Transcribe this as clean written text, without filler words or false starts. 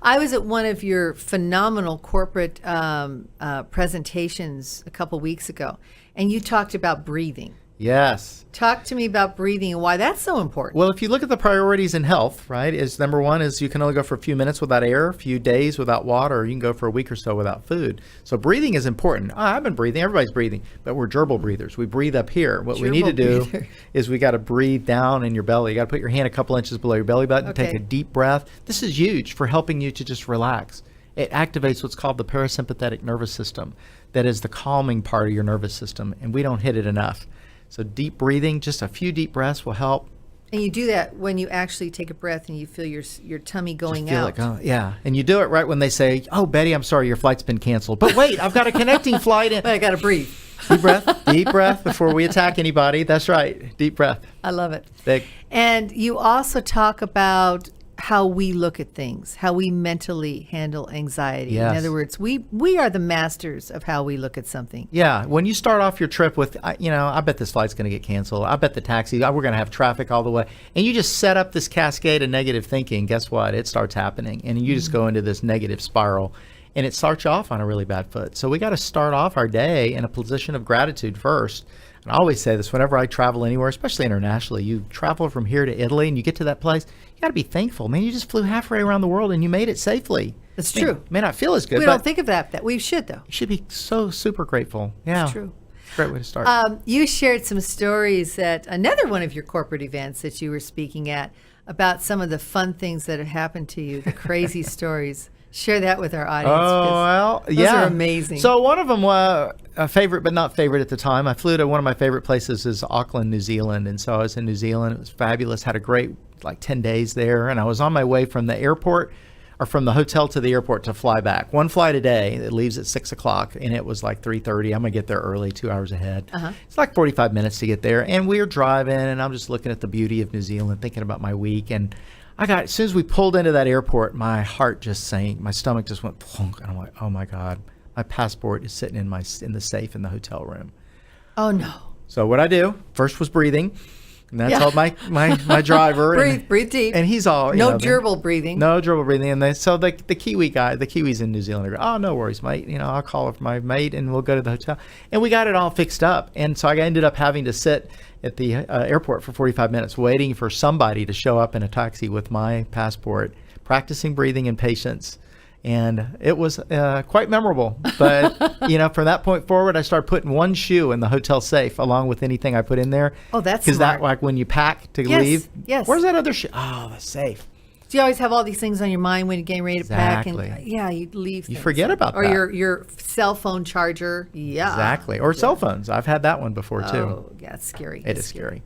I was at one of your phenomenal corporate presentations a couple weeks ago, and you talked about breathing. Yes. Talk to me about breathing and why that's so important. Well, if you look at the priorities in health, right, is number one is you can only go for a few minutes without air, a few days without water, or you can go for a week or so without food. So breathing is important. I've been breathing. Everybody's breathing, but we're gerbil breathers. We breathe up here. What we need to do is we got to breathe down in your belly. You got to put your hand a couple inches below your belly button, take a deep breath. This is huge for helping you to just relax. It activates what's called the parasympathetic nervous system. That is the calming part of your nervous system, and we don't hit it enough. So deep breathing, just a few deep breaths will help. And you do that when you actually take a breath and you feel your tummy going Just feel out. it go, yeah, and you do it right when they say, "Oh, Betty, I'm sorry, your flight's been canceled." But wait, I've got a connecting flight. But I got to breathe. Deep breath before we attack anybody. That's right, deep breath. I love it. Big. And you also talk about how we look at things, how we mentally handle anxiety. Yes. In other words, we are the masters of how we look at something. Yeah, when you start off your trip with, I bet this flight's going to get canceled. I bet the taxi, we're going to have traffic all the way. And you just set up this cascade of negative thinking. Guess what? It starts happening. And you just go into this negative spiral. And it starts you off on a really bad foot. So we got to start off our day in a position of gratitude first. And I always say this whenever I travel anywhere, especially internationally. You travel from here to Italy and you get to that place, you got to be thankful. Man, you just flew halfway around the world and you made it safely. That's true. It may not feel as good, We but don't think of that. We should, though. you should be so super grateful. Yeah. It's true. Great way to start. You shared some stories at another one of your corporate events that you were speaking at about some of the fun things that have happened to you, the crazy stories. Share that with our audience. Those are amazing. So one of them was a favorite, but not favorite at the time. I flew to one of my favorite places is Auckland, New Zealand. And so I was in New Zealand. It was fabulous. Had a great 10 days there. And I was on my way from the airport or from the hotel to the airport to fly back. One flight a day. It leaves at 6 o'clock and it was like 3:30. I'm going to get there early, 2 hours ahead. It's like 45 minutes to get there. And we were driving and I'm just looking at the beauty of New Zealand, thinking about my week. And as soon as we pulled into that airport, my heart just sank. My stomach just went plunk. And I'm like, oh my God, my passport is sitting in the safe in the hotel room. Oh no. So what I do first was breathing. And I told my driver. breathe deep. And he's all, no gerbil breathing. No gerbil breathing. And the Kiwis in New Zealand are, oh, no worries, mate. I'll call my mate and we'll go to the hotel. And we got it all fixed up. And so I ended up having to sit at the airport for 45 minutes waiting for somebody to show up in a taxi with my passport, practicing breathing and patience. And it was quite memorable. But, from that point forward, I started putting one shoe in the hotel safe along with anything I put in there. Oh, that's smart. Because that, like when you pack to leave. Yes. Where's that other shoe? Oh, the safe. Do you always have all these things on your mind when you're getting ready to pack? And you leave things. You forget about that. Or your cell phone charger. Yeah. Exactly. Or cell phones. I've had that one before, too. Oh, yeah, it's scary. It is scary.